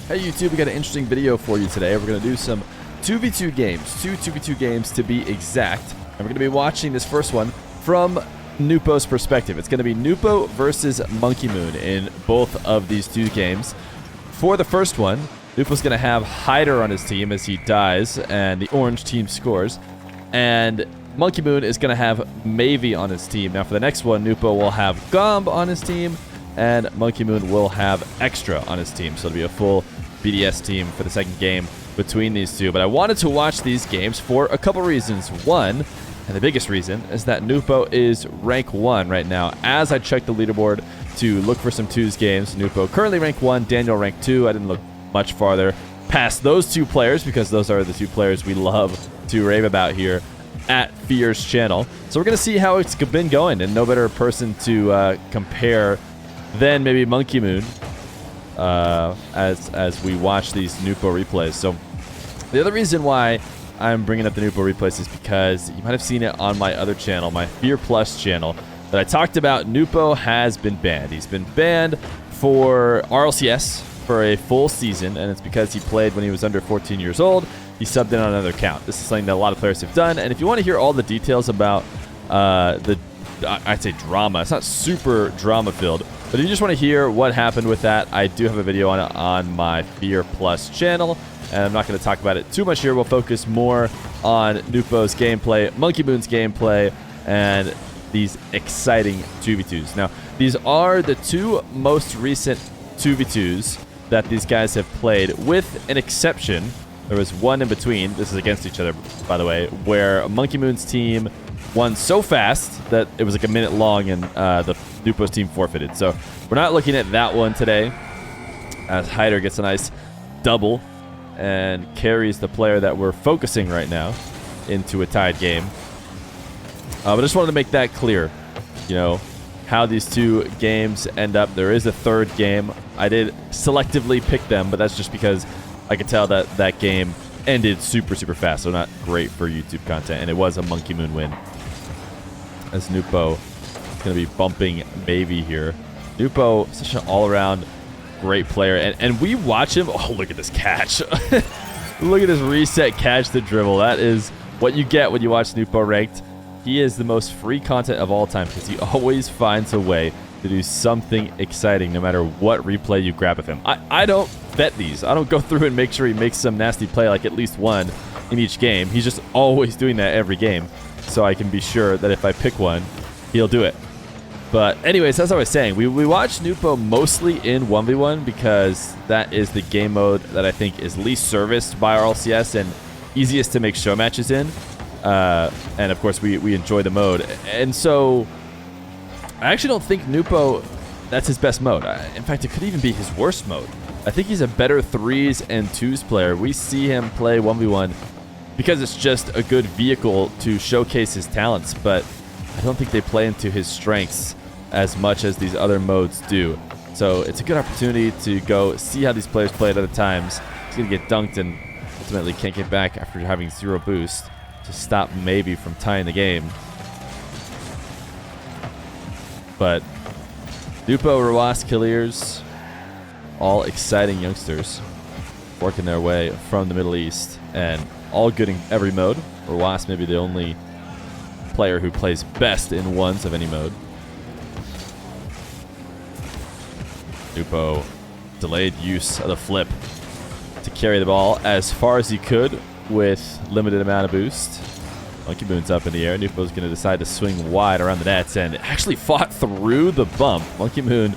Hey YouTube, we got an interesting video for you today. We're going to do some 2v2 games, two 2v2 games to be exact. And we're going to be watching this first one from Nwpo's perspective. It's going to be Nwpo versus M0nkey in both of these two games. For the first one, Nwpo's going to have Hyder on his team as he dies and the orange team scores. And M0nkey is going to have M0nkey on his team. Now for the next one, Nwpo will have Gomb on his team and M0nkey will have Extra on his team. So it'll be a full BDS team for the second game between these two. But I wanted to watch these games for a couple reasons. One, and the biggest reason, is that Nwpo is rank 1 right now. As I checked the leaderboard to look for some 2s games, Nwpo currently rank 1, Daniel rank 2. I didn't look much farther past those two players because those are the two players we love to rave about here at Feer's channel. So we're going to see how it's been going, and no better person to compare than maybe M0nkey as we watch these Nwpo replays. So the other reason why I'm bringing up the Nwpo replays is because you might have seen it on my other channel, my Feer Plus channel, that I talked about. Nwpo has been banned. He's been banned for RLCS for a full season, and it's because he played when he was under 14 years old. He subbed in on another account. This is something that a lot of players have done, and if you want to hear all the details about I'd say drama, it's not super drama-filled, but if you just want to hear what happened with that, I do have a video on it on my Feer Plus channel, and I'm not going to talk about it too much here. We'll focus more on Nwpo's gameplay, M0nkey's gameplay, and these exciting 2v2s. Now, these are the two most recent 2v2s that these guys have played, with an exception. There was one in between. This is against each other, by the way, where M0nkey's team won so fast that it was like a minute long, and the Nwpo's team forfeited. So we're not looking at that one today, as Hyder gets a nice double and carries the player that we're focusing right now into a tied game. But I just wanted to make that clear, you know, how these two games end up. There is a third game. I did selectively pick them, but that's just because I could tell that that game ended super fast, so not great for YouTube content, and it was a M0nkey win, as Nwpo is going to be bumping M0nkey here. Nwpo, such an all-around great player, and we watch him. Oh, look at this catch. Look at this reset catch the dribble. That is what you get when you watch Nwpo ranked. He is the most free content of all time because he always finds a way to do something exciting no matter what replay you grab of him. I don't bet these. I don't go through and make sure he makes some nasty play, like at least one in each game. He's just always doing that every game, so I can be sure that if I pick one, he'll do it. But anyways, as I was saying, we watch Nwpo mostly in 1v1 because that is the game mode that I think is least serviced by RLCS and easiest to make show matches in. And of course, we enjoy the mode. And so I actually don't think Nwpo, that's his best mode. In fact, it could even be his worst mode. I think he's a better 3s and 2s player. We see him play 1v1 because it's just a good vehicle to showcase his talents, but I don't think they play into his strengths as much as these other modes do. So it's a good opportunity to go see how these players play at other times. He's going to get dunked and ultimately can't get back after having 0 boost to stop M0nkey from tying the game. But Nwpo, Rawas, Killiers, all exciting youngsters working their way from the Middle East, and all good in every mode. Rawas maybe the only player who plays best in 1s of any mode. Nwpo delayed use of the flip to carry the ball as far as he could with limited amount of boost. M0nkey's up in the air. Nwpo's going to decide to swing wide around the nets and actually fought through the bump. M0nkey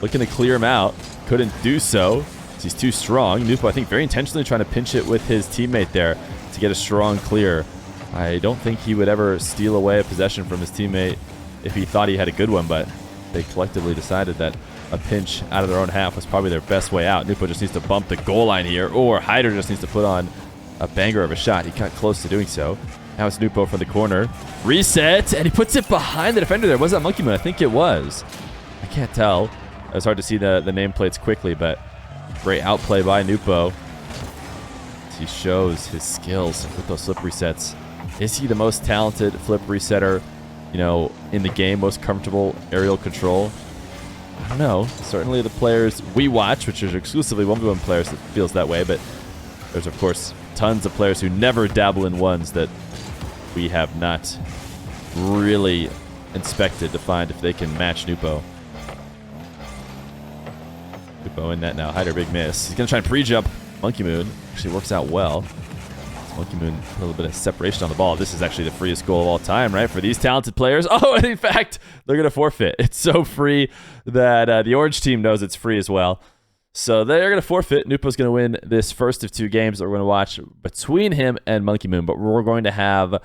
looking to clear him out. Couldn't do so. He's too strong. Nwpo, I think, very intentionally trying to pinch it with his teammate there to get a strong clear. I don't think he would ever steal away a possession from his teammate if he thought he had a good one, but they collectively decided that a pinch out of their own half was probably their best way out. Nwpo just needs to bump the goal line here, or Hyder just needs to put on a banger of a shot. He got close to doing so. Now it's Nwpo from the corner. Reset, and he puts it behind the defender there. Was that M0nkey? I think it was. I can't tell. It was hard to see the nameplates quickly, but great outplay by Nwpo. He shows his skills with those flip resets. Is he the most talented flip resetter, you know, in the game, most comfortable aerial control? I don't know. Certainly the players we watch, which is exclusively 1v1 players, that feels that way. But there's, of course, tons of players who never dabble in ones that we have not really inspected to find if they can match Nwpo. Nwpo in that now. Hider, big miss. He's going to try and pre-jump. M0nkey actually works out well. M0nkey put a little bit of separation on the ball. This is actually the freest goal of all time, right? For these talented players. Oh, and in fact, they're going to forfeit. It's so free that the orange team knows it's free as well. So they're going to forfeit. Nwpo's going to win this first of 2 games that we're going to watch between him and M0nkey. But we're going to have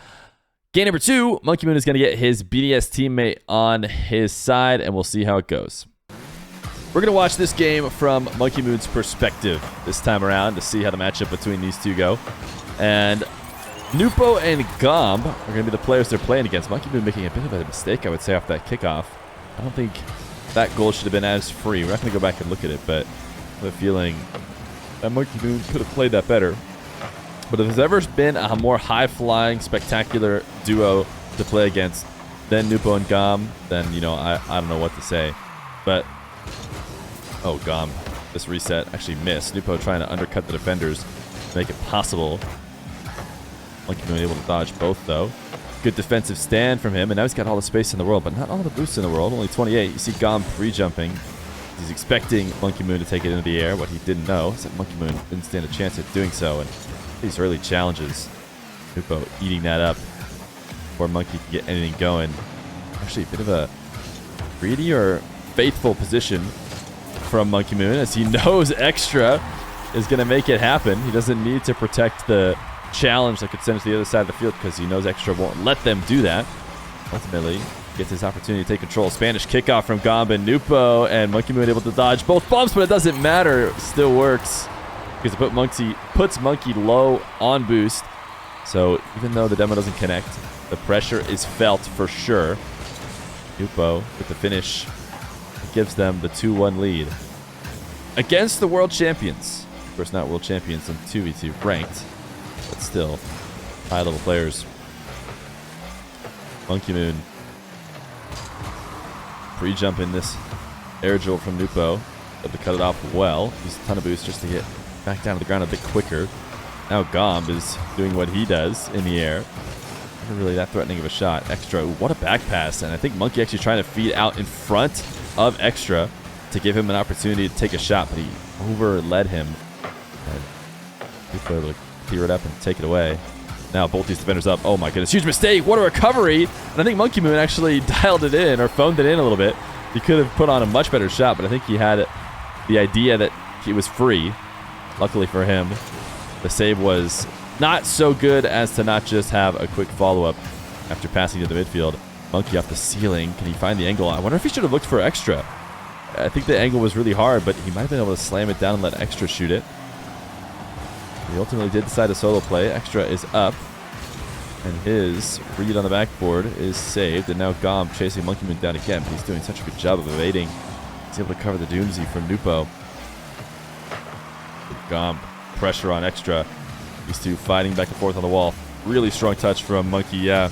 game number 2. M0nkey is going to get his BDS teammate on his side, and we'll see how it goes. We're going to watch this game from M0nkey's perspective this time around to see how the matchup between these two go. And Nwpo and Gomb are going to be the players they're playing against. M0nkey making a bit of a mistake, I would say, off that kickoff. I don't think that goal should have been as free. We're not going to go back and look at it, but I have a feeling that M0nkey could have played that better. But if there's ever been a more high-flying, spectacular duo to play against than Nwpo and Gomb, then, you know, I don't know what to say. But, oh, Gomb, this reset actually missed. Nwpo trying to undercut the defenders to make it possible. M0nkey able to dodge both, though. Good defensive stand from him, and now he's got all the space in the world, but not all the boosts in the world. Only 28. You see Gomb pre-jumping. He's expecting M0nkey to take it into the air. What he didn't know is that M0nkey didn't stand a chance at doing so, and these early challenges, Nwpo eating that up before M0nkey can get anything going. Actually, a bit of a greedy or faithful position from M0nkey as he knows Extra is going to make it happen. He doesn't need to protect the challenge that could send it to the other side of the field because he knows Extra won't let them do that. Ultimately, gets his opportunity to take control. Spanish kickoff from Gomb and Nwpo, and M0nkey able to dodge both bumps, but it doesn't matter. It still works because it puts M0nkey low on boost. So even though the demo doesn't connect, the pressure is felt for sure. Nwpo with the finish gives them the 2-1 lead against the world champions. Of course, not world champions in 2v2 ranked, but still high-level players. M0nkey pre-jump in this air jewel from Nwpo, but to cut it off well. Used a ton of boost just to get back down to the ground a bit quicker. Now Gomb is doing what he does in the air. Never really that threatening of a shot. Extra, what a back pass, and I think M0nkey actually trying to feed out in front of Extra to give him an opportunity to take a shot, but he overled him. And Nwpo able to clear it up and take it away. Now both these defenders up. Oh my goodness, huge mistake. What a recovery. And I think M0nkey actually dialed it in or phoned it in a little bit. He could have put on a much better shot, but I think he had the idea that he was free. Luckily for him, the save was not so good as to not just have a quick follow-up after passing to the midfield. M0nkey off the ceiling. Can he find the angle? I wonder if he should have looked for Extra. I think the angle was really hard, but he might have been able to slam it down and let Extra shoot it. He ultimately did decide to solo play. Extra is up, and his read on the backboard is saved. And now Gomb chasing M0nkey down again, but he's doing such a good job of evading. He's able to cover the Doomsy from Nwpo. Gomb, pressure on Extra. These two fighting back and forth on the wall. Really strong touch from M0nkey, yeah.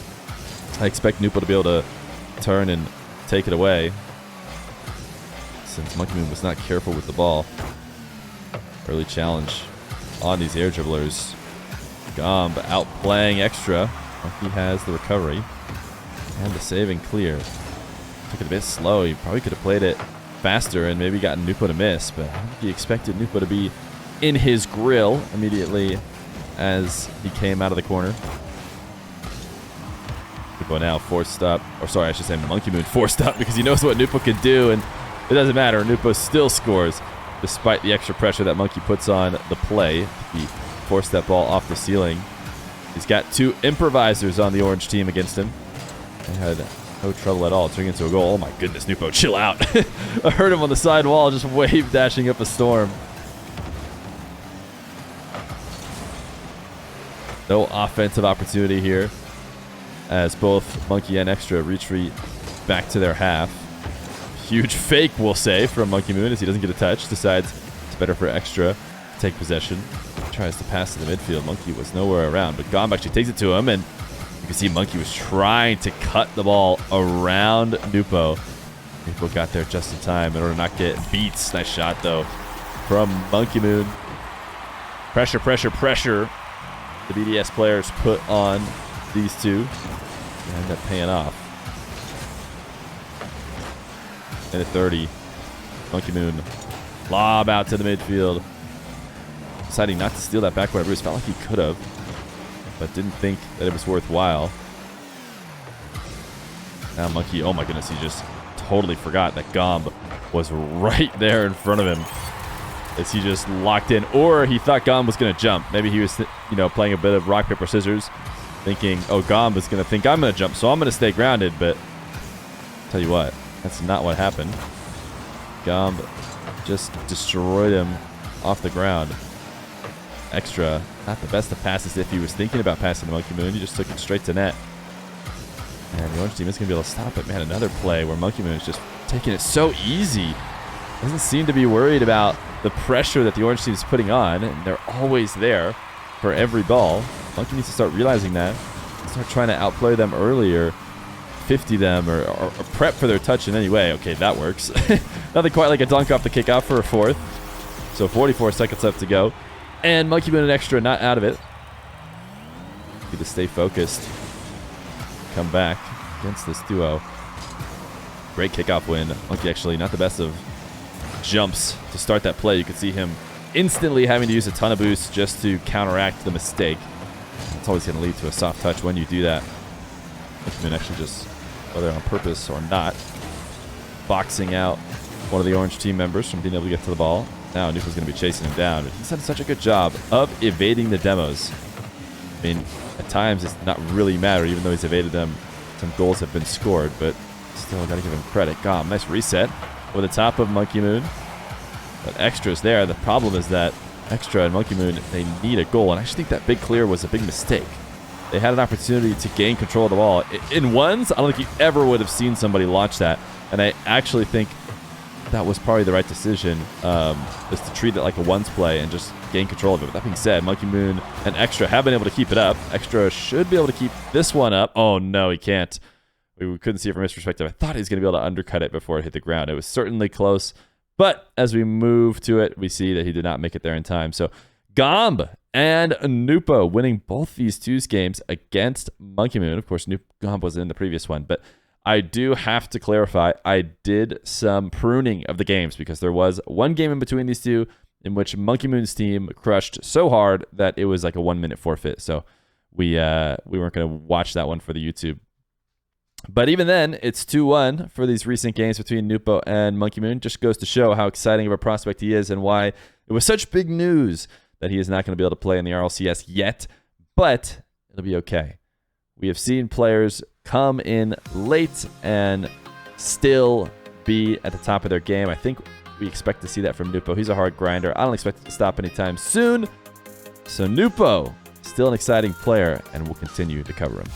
I expect Nwpo to be able to turn and take it away, since M0nkey was not careful with the ball. Early challenge on these air dribblers. Gomb outplaying Extra. M0nkey has the recovery and the save and clear. Took it a bit slow. He probably could have played it faster and maybe gotten Nwpo to miss, but I don't think he expected Nwpo to be in his grill immediately as he came out of the corner. Nwpo now forced up, or sorry, I should say M0nkey forced up because he knows what Nwpo can do, and it doesn't matter. Nwpo still scores despite the extra pressure that M0nkey puts on the play. He forced that ball off the ceiling. He's got 2 improvisers on the orange team against him. They had no trouble at all turning into a goal. Oh my goodness, Nwpo, chill out. I heard him on the side wall just wave dashing up a storm. No offensive opportunity here as both M0nkey and Extra retreat back to their half. Huge fake, we'll say, from M0nkey as he doesn't get a touch. Decides it's better for Extra to take possession. Tries to pass to the midfield. M0nkey was nowhere around, but Gomb actually takes it to him, and you can see M0nkey was trying to cut the ball around Nwpo. Nwpo got there just in time in order to not get beats. Nice shot, though, from M0nkey. Pressure, pressure, pressure. The BDS players put on these two and end up paying off. Minute 30. M0nkey lob out to the midfield. Deciding not to steal that backboard boost. Felt like he could have, but didn't think that it was worthwhile. Now M0nkey, oh my goodness, he just totally forgot that Gomb was right there in front of him as he just locked in. Or he thought Gomb was going to jump. Maybe he was, playing a bit of rock, paper, scissors, thinking, oh, Gomb is going to think I'm going to jump, so I'm going to stay grounded. But tell you what, that's not what happened. Gomb just destroyed him off the ground. Extra, not the best of passes if he was thinking about passing to M0nkey. He just took it straight to net. And the orange team is going to be able to stop it. Man, another play where M0nkey is just taking it so easy. Doesn't seem to be worried about the pressure that the orange team is putting on. And they're always there for every ball. M0nkey needs to start realizing that. Start trying to outplay them earlier. 50 them or prep for their touch in any way. Okay, that works. Nothing quite like a dunk off the kickoff for a fourth. So 44 seconds left to go. And M0nkey an extra, not out of it. Need to stay focused. Come back against this duo. Great kickoff win. M0nkey actually not the best of jumps to start that play. You could see him instantly having to use a ton of boost just to counteract the mistake. It's always going to lead to a soft touch when you do that. M0nkey actually just, whether on purpose or not, boxing out one of the orange team members from being able to get to the ball. Now Nwpo's going to be chasing him down. But he's done such a good job of evading the demos. I mean, at times it's not really matter, even though he's evaded them. Some goals have been scored, but still got to give him credit. Gomb, nice reset over the top of M0nkey. But Extra's there. The problem is that Extra and M0nkey, they need a goal. And I actually think that big clear was a big mistake. They had an opportunity to gain control of the ball. In ones, I don't think you ever would have seen somebody launch that. And I actually think that was probably the right decision, is to treat it like a ones play and just gain control of it. But that being said, M0nkey and Extra have been able to keep it up. Extra should be able to keep this one up. Oh, no, he can't. We couldn't see it from his perspective. I thought he was going to be able to undercut it before it hit the ground. It was certainly close. But as we move to it, we see that he did not make it there in time. So Gomb and Nwpo winning both these twos games against M0nkey. Of course, Gomb was in the previous one, but I do have to clarify, I did some pruning of the games because there was one game in between these two in which M0nkey's team crushed so hard that it was like a 1 minute forfeit. So we weren't going to watch that one for the YouTube. But even then, it's 2-1 for these recent games between Nwpo and M0nkey. Just goes to show how exciting of a prospect he is and why it was such big news that he is not going to be able to play in the RLCS yet. But it'll be okay. We have seen players come in late and still be at the top of their game. I think we expect to see that from Nwpo. He's a hard grinder. I don't expect it to stop anytime soon. So Nwpo, still an exciting player, and we'll continue to cover him.